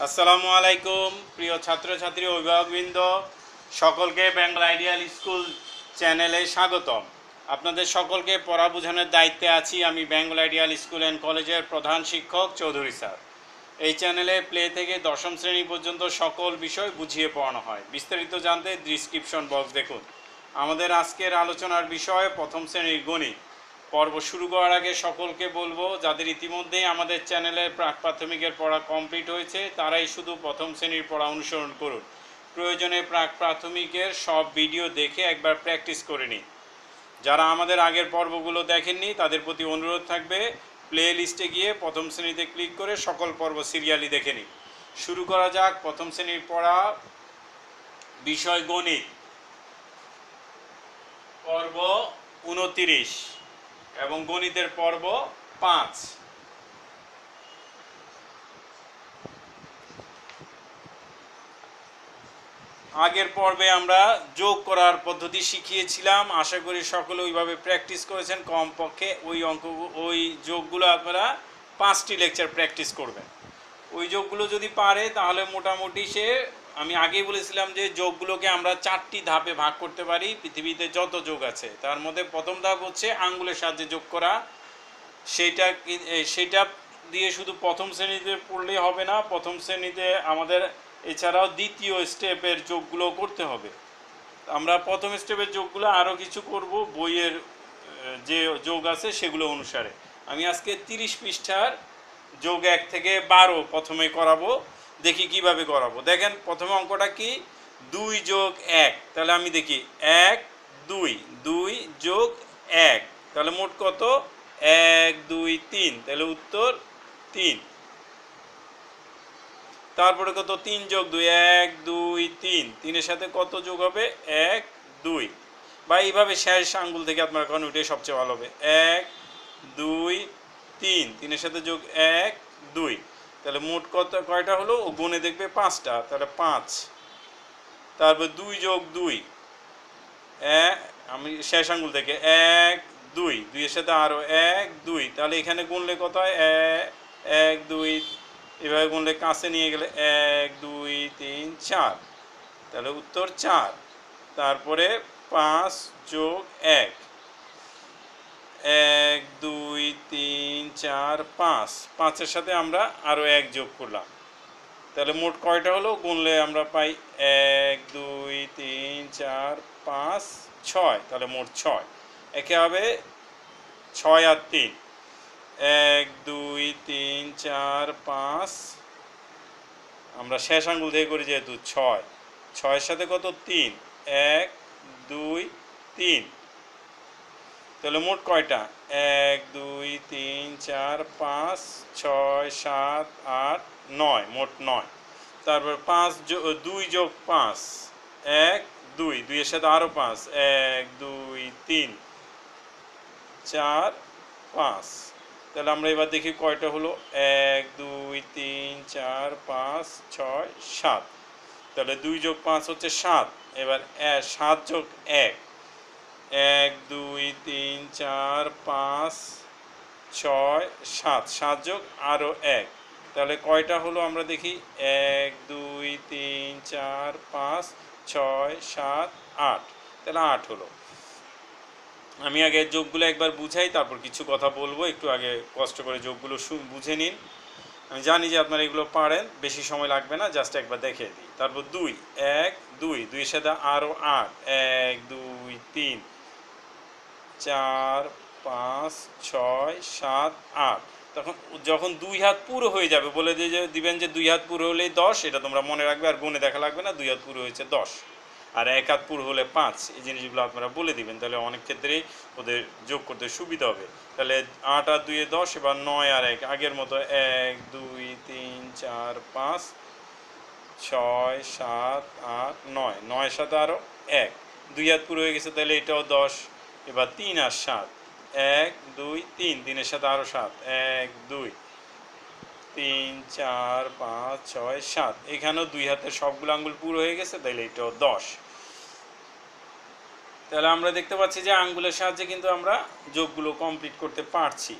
আসসালামু আলাইকুম প্রিয় ছাত্রছাত্রী অভিভাবকবৃন্দ, সকলকে বেঙ্গল আইডিয়াল স্কুল চ্যানেলে স্বাগতম। আপনাদের সকলকে পড়া বোঝানোর দায়িত্বে আছি আমি বেঙ্গল আইডিয়াল স্কুল অ্যান্ড কলেজের প্রধান শিক্ষক চৌধুরী স্যার। এই চ্যানেলে প্লে থেকে দশম শ্রেণী পর্যন্ত সকল বিষয় বুঝিয়ে পড়ানো হয়। বিস্তারিত জানতে ডিসক্রিপশন বক্স দেখুন। আমাদের আজকের আলোচনার বিষয় প্রথম শ্রেণীর গণিত। পর্ব শুরু করার আগে সকলকে বলবো, যাদের ইতিমধ্যেই আমাদের চ্যানেলের প্রাক প্রাথমিকের পড়া কমপ্লিট হয়েছে তারাই শুধু প্রথম শ্রেণীর পড়া অনুসরণ করুন। প্রয়োজনে প্রাক প্রাথমিকের সব ভিডিও দেখে একবার প্র্যাকটিস করে নিন। যারা আমাদের আগের পর্বগুলো দেখেননি তাদের প্রতি অনুরোধ থাকবে, প্লে লিস্টে গিয়ে প্রথম শ্রেণীতে ক্লিক করে সকল পর্ব সিরিয়ালি দেখে নিন। শুরু করা যাক প্রথম শ্রেণীর পড়া। বিষয় গণিত, পর্ব 29 এবং গণিতের পর্ব 5। আগের পর্বে আমরা যোগ করার পদ্ধতি শিখিয়েছিলাম। আশা করি সকলে ওইভাবে প্র্যাকটিস করেছেন। কমপক্ষে ওই যোগগুলো আপনারা 5টি লেকচার প্র্যাকটিস করবেন। ওই যোগগুলো যদি পারে তাহলে মোটামুটি আমি আগেই বলেছিলাম যে যোগগুলোকে আমরা 4টি ধাপে ভাগ করতে পারি। পৃথিবীতে যত যোগ আছে তার মধ্যে প্রথম ধাপ হচ্ছে আঙ্গুলের সাহায্যে যোগ করা। সেইটা দিয়ে শুধু প্রথম শ্রেণীতে পড়লেই হবে না, প্রথম শ্রেণীতে আমাদের এছাড়াও দ্বিতীয় স্টেপের যোগগুলো করতে হবে। আমরা প্রথম স্টেপের যোগগুলো আরও কিছু করব বইয়ের যে যোগ আছে সেগুলো অনুসারে। আমি আজকে 30 পৃষ্ঠার যোগ 1 থেকে 12 প্রথমে করাবো। দেখি কিভাবে করাবো। দেখেন প্রথমে অঙ্কটা কি, 2 যোগ 1। তাহলে আমি দেখি 1 2 2 যোগ 1, তাহলে মোট কত? 1 2 3, তাহলে উত্তর 3। তারপরে কত? 3 যোগ 2, 1 2 3, 3-এর সাথে কত যোগ হবে? 1 2। বা এইভাবে শেষ আঙ্গুল থেকে আপনারা কোন উঠে সবচেয়ে ভালো হবে। 1 2 3, 3-এর সাথে যোগ 1 2, তাহলে মোট কত কয়টা হলো? ও গুণে দেখবে 5টা, তাহলে 5। তারপর 2 যোগ 2, আমি শেষ আঙ্গুল থেকে 1 2, 2-এর সাথে আরও 1 2, তাহলে এখানে গুনলে কত হয়? 1 2, এভাবে গুনলে কাছে নিয়ে গেলে 1 2 3 4, তাহলে উত্তর 4। তারপরে 5 যোগ 1, 1 2 3 4 5, 5-এর সাথে আমরা আরও 1 যোগ করলাম, তাহলে মোট কয়টা হলো? গুনলে আমরা পাই 1 2 3 4 5 6, তাহলে মোট 6। একে হবে 6 আর 3, 1 2 3 4 5, আমরা শেষ আঙ্গুল থেকে করি যেহেতু 6, 6-এর সাথে কত? 3, 1 2 3, তাহলে মোট কয়টা? 1 2 3 4 5 6 7 8 9, মোট 9। তারপর 2 যোগ 5, 1 2, 2-এর সাথে আরও 5, 1 2 3 4 5, তাহলে আমরা এবার দেখি কয়টা হলো? 1 2 3 4 5 6 7, তাহলে 2 যোগ 5 হচ্ছে 7। এবার 7 যোগ 1, 1 2 3 4 5 6 7, 7 যোগ আরও 1, তাহলে কয়টা হলো? আমরা দেখি 1 2 3 4 5 6 7 8, তাহলে 8 হলো। আমি আগে যোগগুলো একবার বুঝাই, তারপর কিছু কথা বলবো। একটু আগে কষ্ট করে যোগগুলো বুঝে নিন। আমি জানি যে আপনারা এগুলো পারেন, বেশি সময় লাগবে না, জাস্ট একবার দেখে দিই। তারপর 2 1 2, 2-এর সাথে আরও 8, 1 2 3 4 5 6 7 8, তখন যখন 2 হাত পুরো হয়ে যাবে বলে দিবেন যে 2 হাত পুরো হলেই 10, এটা তোমরা মনে রাখবে, আর গুণে দেখা লাগবে না। 2 হাত পুরো হয়েছে 10, আর 1 হাত পুরো হলে 5, এই জিনিসগুলো আপনারা বলে দিবেন, তাহলে অনেক ক্ষেত্রেই ওদের যোগ করতে সুবিধা হবে। তাহলে 8 আর 2 10, এবার 9 আর 1 আগের মতো 1 2 3 4 5 6 7 8 9, 9-এর সাথে আরও 1, 2 হাত পুরো হয়ে গেছে, তাহলে এটাও 10। এবার 3 আর 7, 1 2 3, 3-এর সাথে আরও 7, 1 2 3 4 5 6 7, এখানেও 2 হাতের সবগুলো আঙ্গুল পুরো হয়ে গেছে, তাহলে এটাও 10। তাহলে আমরা দেখতে পাচ্ছি যে আঙ্গুলের সাহায্যে কিন্তু আমরা যোগগুলো কমপ্লিট করতে পারছি।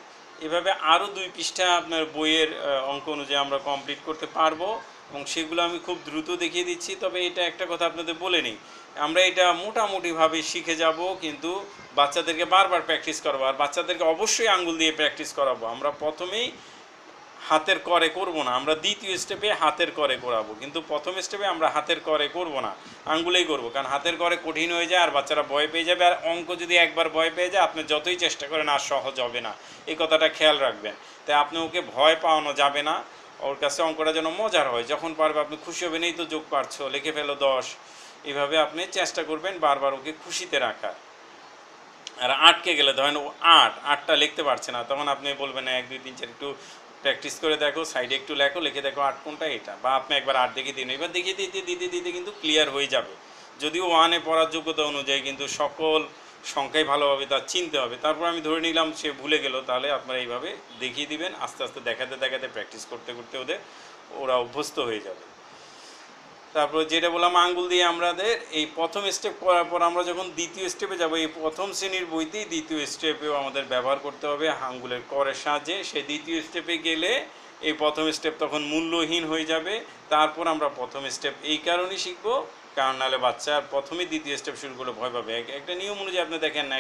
এভাবে আরও 2 পৃষ্ঠা আপনার বইয়ের অঙ্ক অনুযায়ী আমরা কমপ্লিট করতে পারবো। এবং সেগুলো আমি খুব দ্রুত দেখিয়ে দিচ্ছি। তবে এটা একটা কথা আপনাদের বলে নিই, আমরা এটা মোটামুটিভাবে শিখে যাব, কিন্তু বাচ্চাদেরকে বারবার প্র্যাকটিস করাবো। আর বাচ্চাদেরকে অবশ্যই আঙ্গুল দিয়ে প্র্যাকটিস করাবো। আমরা প্রথমেই হাতের করে করব না, আমরা দ্বিতীয় স্টেপে হাতের করে করাবো, কিন্তু প্রথম স্টেপে আমরা হাতের করে করব না, আঙ্গুলেই করব। কারণ হাতের করে কঠিন হয়ে যায় আর বাচ্চারা ভয় পেয়ে যাবে। আর অঙ্ক যদি একবার ভয় পেয়ে যায়, আপনি যতই চেষ্টা করেন আর সহজ হবে না, এই কথাটা খেয়াল রাখবেন। তাই আপনি ওকে ভয় পাওয়ানো যাবে না, ওর কাছে অঙ্কটা যেন মজার হয়। যখন পারবে আপনি খুশি হবেন, এই তো যোগ পারছো, লিখে ফেলো 10। এইভাবে আপনি চেষ্টা করবেন বারবার ওকে খুশিতে রাখার। আর আটকে গেলে ধরেন ও আটটা লিখতে পারছে না, তখন আপনি বলবেন 1 2 3 4 একটু প্র্যাকটিস করে দেখো, সাইডে একটু লেখো, লিখে দেখো 8 কোনটা, এটা। বা আপনি একবার 8 দেখিয়ে দিন, এবার দেখিয়ে দিতে দিতে দিতে কিন্তু ক্লিয়ার হয়ে যাবে। যদিও 1-এ পড়ার যোগ্যতা অনুযায়ী, কিন্তু সকল সংখ্যাই ভালোভাবে তার চিনতে হবে। তারপর আমি ধরে নিলাম সে ভুলে গেল, তাহলে আপনারা এইভাবে দেখিয়ে দিবেন, আস্তে আস্তে দেখাতে দেখাতে প্র্যাকটিস করতে করতে ওরা অভ্যস্ত হয়ে যাবে। তারপর যেটা বললাম, আঙ্গুল দিয়ে আমাদের এই প্রথম স্টেপ করার পর আমরা যখন দ্বিতীয় স্টেপে যাব, এই প্রথম শ্রেণীর বইতেই দ্বিতীয় স্টেপেও আমাদের ব্যবহার করতে হবে আঙ্গুলের করের সাহায্যে। সেই দ্বিতীয় স্টেপে গেলে এই প্রথম স্টেপ তখন মূল্যহীন হয়ে যাবে। তারপর আমরা প্রথম স্টেপ এই কারণেই শিখবো, কারণ নাহলে বাচ্চা প্রথমেই দ্বিতীয় স্টেপ শুরু করলে ভয় পাবে। একটা নিয়ম অনুযায়ী আপনি দেখেন না,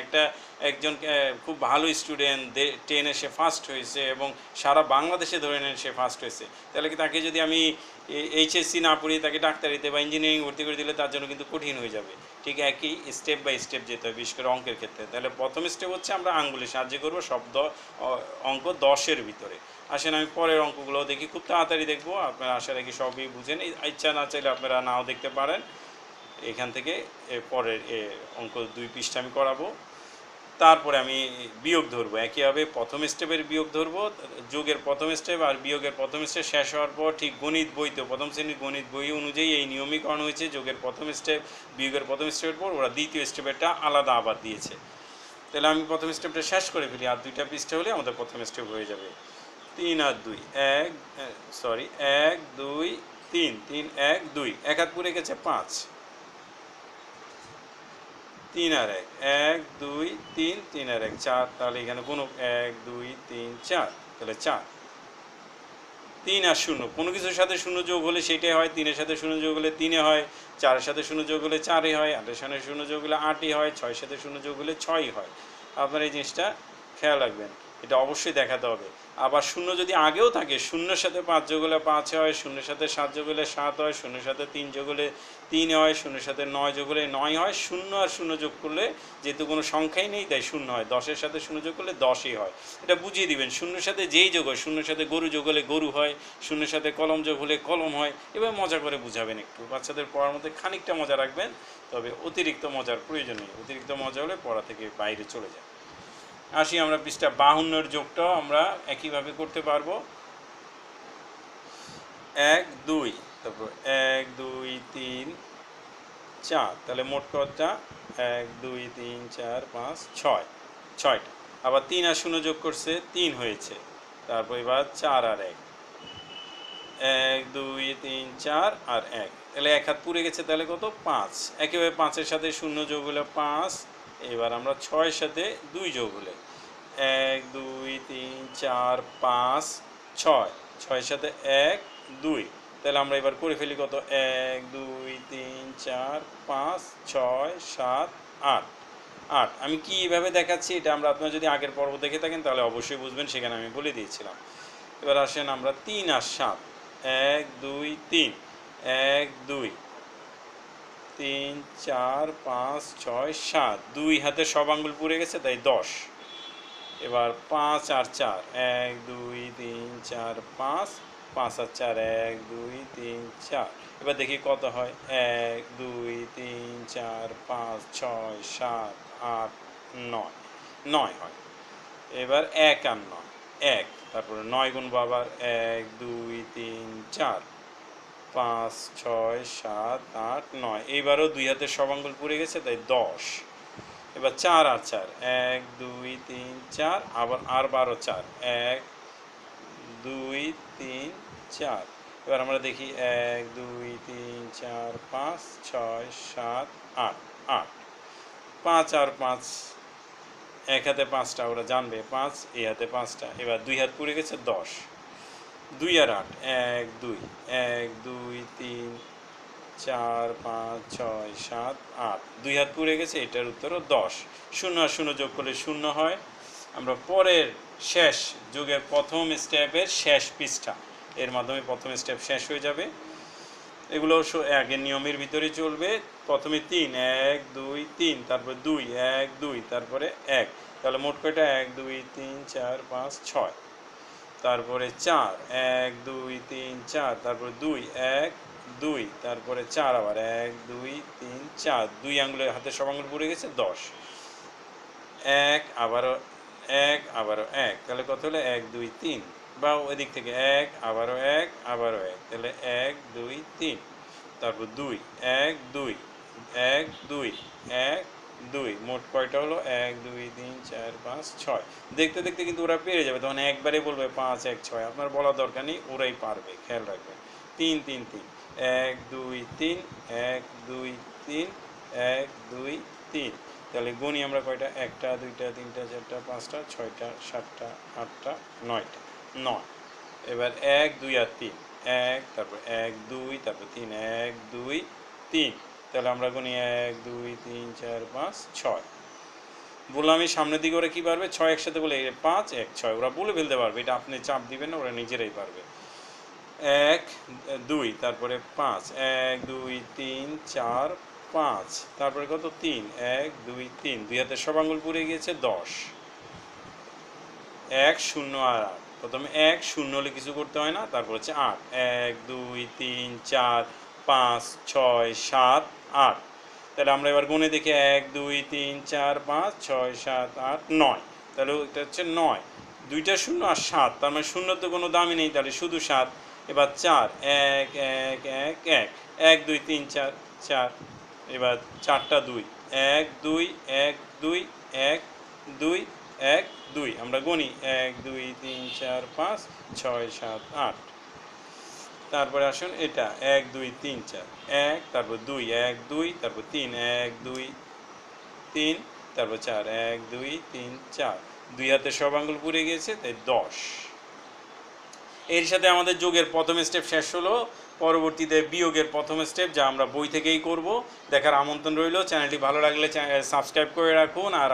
একজন খুব ভালো স্টুডেন্ট 10-এ সে ফার্স্ট হয়েছে এবং সারা বাংলাদেশে ধরে নেন সে ফার্স্ট হয়েছে, তাহলে কি তাকে যদি আমি এইচএসসি না পড়িয়ে তাকে ডাক্তারিতে বা ইঞ্জিনিয়ারিং ভর্তি করে দিলে তার জন্য কিন্তু কঠিন হয়ে যাবে। ঠিক একই স্টেপ বাই স্টেপ যেতে হবে, বিশেষ করে অঙ্কের ক্ষেত্রে। তাহলে প্রথম স্টেপ হচ্ছে আমরা আঙ্গুলের সাহায্য করবো শব্দ অঙ্ক 10-এর ভিতরে। আসেন আমি পরের অঙ্কগুলো দেখি, খুব তাড়াতাড়ি দেখবো, আপনারা আশা রাখি সবই বুঝেন। ইচ্ছা না চাইলে আপনারা নাও দেখতে পারেন। এখান থেকে পরের অঙ্ক 2 পৃষ্ঠা আমি করাবো। তারপরে আমি বিয়োগ ধরবো, একইভাবে প্রথম স্টেপের বিয়োগ ধরবো, যোগের প্রথম স্টেপ আর বিয়োগের প্রথম স্টেপ শেষ হওয়ার পর ঠিক গণিত বইতে প্রথম শ্রেণীর গণিত বই অনুযায়ী এই নিয়মই করানো হয়েছে। যোগের প্রথম স্টেপ বিয়োগের প্রথম স্টেপের পর ওরা দ্বিতীয় স্টেপেরটা আলাদা আবার দিয়েছে। তাহলে আমি প্রথম স্টেপটা শেষ করে ফেলি, আর 2টা পৃষ্ঠা হলে আমাদের প্রথম স্টেপ হয়ে যাবে। 3 আর 2 1 1 2 3 3 1 2, এক হাত পুড়ে গেছে 5, 3 আর 1 1 2 3 3 আর 1 4, তাহলে এখানে কোনো 1 2 3 4, তাহলে 4। 3 আর 0, কোনো কিছুর সাথে 0 যোগ হলে সেটাই হয়, 3-এর সাথে 0 যোগ হলে 3-এ হয়, 4-এর সাথে 0 যোগ হলে 4-এ হয়, 8-এর সাথে 0 যোগ হলে 8-ই হয়, 6-এর সাথে 0 যোগ হলে 6-ই হয়। আপনারা এই জিনিসটা খেয়াল রাখবেন, এটা অবশ্যই দেখাতে হবে। আবার 0 যদি আগেও থাকে, 0-এর সাথে 5 যোগ হলে 5 হয়, 0-এর সাথে 7 যোগ হলে 7 হয়, 0-এর সাথে 3 যোগ হলে 3 হয়, 0-এর সাথে 9 যোগ হলে 9 হয়। 0 আর 0 যোগ করলে যেহেতু কোনো সংখ্যাই নেই তাই 0 হয়, 10-এর সাথে 0 যোগ করলে 10ই হয়। এটা বুঝিয়ে দিবেন, 0-এর সাথে যেই যোগ হয়, 0-এর সাথে গরু যোগ হলে গরু হয়, 0-এর সাথে কলম যোগ হলে কলম হয়। এবার মজা করে বুঝাবেন, একটু বাচ্চাদের পড়ার মধ্যে খানিকটা মজা রাখবেন, তবে অতিরিক্ত মজার প্রয়োজন নেই। অতিরিক্ত মজা হলে পড়া থেকে বাইরে চলে যায়। আসি আমরা পৃষ্ঠা 52-এর যোগটাও আমরা একইভাবে করতে পারবো। 1 2, তারপর 1 2 3 4, তাহলে মোট কতটা? 1 2 3 4 5 6, 6টা। আবার 3 আর 0 যোগ করছে, 3 হয়েছে। তারপর এবার 4 আর 1, 1 2 3 4 আর 1, তাহলে এক হাত পুড়ে গেছে, তাহলে কত? 5। একইভাবে 5-এর সাথে 0 যোগ হলে 5। এবার আমরা 6-এর সাথে 2 যোগ হলে 1 2 3 4 5 6, 6-এর সাথে 1 2, তাহলে আমরা এবার করে ফেলি কত? 1 2 3 4 5 6 7 8 8। আমি কি এভাবে দেখাচ্ছি, এটা আপনারা যদি আগের পর্ব দেখে থাকেন তাহলে অবশ্যই বুঝবেন, সেখানে আমি বলে দিয়েছিলাম। এবার আসেন আমরা 3 আর 7, 1 2 3 1 2 3 4 5 6 7, 2 হাতে সব আঙ্গুল পুড়ে গেছে তাই 10। এবার 5 আর 4, 1 2 3 4 5, 5 আর 4 1 2 3 4। এবার দেখি কত হয়, 1 2 3 4 5 6 7 8 9, 9 হয়। এবার 1 আর 9 1, তারপরে 9 গুণ আবার 1 2 3 4 5 6 7 8 9, এইবারও 2 হাতের সব আঙ্গুল পুড়ে গেছে তাই 10। এবার 4 আর 4, 1 2 3 4, আবার আর 12 4, 1 2 3 4। এবার আমরা দেখি 1 2 3 4 5 6 7 8 8, 5 আর 5, এক হাতে 5টা, ওরা জানবে 5, এই হাতে 5টা। এবার 2 হাত পুড়ে গেছে 10। 2 আর 8 1 2 1 2 3 4 5 6 7 8 2 হাত পুড়ে গেছে, এটার উত্তরও 10। 0 আর 0 যোগ করলে 0 হয়। আমরা পরের শেষ যোগের প্রথম স্টেপের শেষ পৃষ্ঠা, এর মাধ্যমে প্রথম স্টেপ শেষ হয়ে যাবে। এগুলো আগের নিয়মের ভিতরে চলবে। প্রথমে 3 1 2 3, তারপর 2 1 2, তারপরে 1। তাহলে মোট কয়টা? 1 2 3 4 5 6। তারপরে 4 1 2 3 4, তারপরে 2 1 2, তারপরে 4 আবার 1 2 3 4, 2 আঙ্গুলের হাতে সব আঙ্গুল পড়ে গেছে, 10। 1 আবারও 1 আবারও 1, তাহলে কত হলো? 1 2 3। বা ওই দিক থেকে 1 আবারও 1 আবারও 1, তাহলে 1 2 3। তারপর 2 1 2 1 2 1 2, মোট কয়টা হলো? 1 2 3 4 5 6। দেখতে দেখতে কিন্তু ওরা পেরে যাবে, তখন একবারে বলবে 5 1 6, আপনার বলার দরকার নেই, ওরাই পারবে, খেয়াল রাখবেন। 3 3 3 1 2 3 1 2 3 1 2 3। তাহলে গুণি আমরা কয়টা? 1টা 2টা 3টা 4টা 5টা 6টা 7টা 8টা 9টা 9। এবার 1 2 আর 3, 1, তারপর 1 2, তারপর 3 1 2 3। তাহলে আমরা গুনি 1 2 3 4 5 6। বললাম আমি সামনের দিকে ওরা কী পারবে? 6 একসাথে বলে 5 1 6, ওরা বলে ফেলতে পারবে, এটা আপনি চাপ দিবেন না, ওরা নিজেরাই পারবে। 1 2, তারপরে 5 1 2 3 4 5, তারপরে কত? 3 1 2 3, 2 হাতে সব আঙ্গুল পুড়ে গিয়েছে, 10। 1 0 আর 8, প্রথমে 1 0 হলে কিছু করতে হয় না, তারপর হচ্ছে 8 1 2 3 4 5 6 7 8। তাহলে আমরা এবার গুণে দেখি 1 2 3 4 5 6 7 8 9। তাহলে এটা হচ্ছে 9, 2টা 0 আর 7, তার মানে শূন্যর তো কোনো দামই নেই, তাহলে শুধু 7। এবার 4 1 1 1 1 1 2 3 4 4। এবার 4টা 2 1 2 1 2 1 2 1 2, আমরা গুনি 1 2 3 4 5 6 7 8। তারপরে আসুন এটা 1 2 3 4 1, তারপর 2 1 2, তারপর 3 1 2 3, তারপর 4 1 2 3 4, 2 হাতে সব আঙ্গুল পুড়ে গিয়েছে, তাই 10। এর সাথে আমাদের যোগের প্রথম স্টেপ শেষ হলো। পরবর্তীতে বিয়োগের প্রথম স্টেপ, যা আমরা বই থেকেই করব, দেখার আমন্ত্রণ রইল। চ্যানেলটি ভালো লাগলে সাবস্ক্রাইব করে রাখুন। আর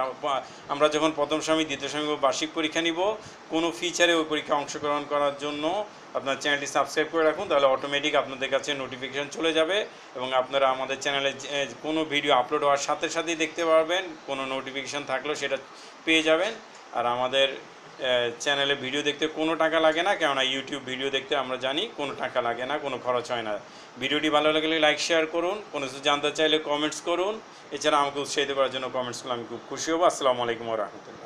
আমরা যখন প্রথম সেমিস্টার দ্বিতীয় সেমিস্টার বার্ষিক পরীক্ষা নিব, কোনো ফিচারে ওই পরীক্ষায় অংশগ্রহণ করার জন্য আপনার চ্যানেলটি সাবস্ক্রাইব করে রাখুন, তাহলে অটোমেটিক আপনাদের কাছে নোটিফিকেশন চলে যাবে এবং আপনারা আমাদের চ্যানেলে কোনো ভিডিও আপলোড হওয়ার সাথে সাথেই দেখতে পারবেন, কোনো নোটিফিকেশান থাকলেও সেটা পেয়ে যাবেন। আর আমাদের চ্যানেলে ভিডিও দেখতে কোনো টাকা লাগে না, কেননা ইউটিউব ভিডিও দেখতে আমরা জানি কোনো টাকা লাগে না, কোনো খরচ হয় না। ভিডিওটি ভালো লাগলে লাইক শেয়ার করুন, কোনো কিছু জানতে চাইলে কমেন্টস করুন। এছাড়া আমাকে উৎসাহিত করার জন্য কমেন্টস করলে আমি খুব খুশি হব। আসসালামু আলাইকুম ওয়া রাহমাতুল্লাহ।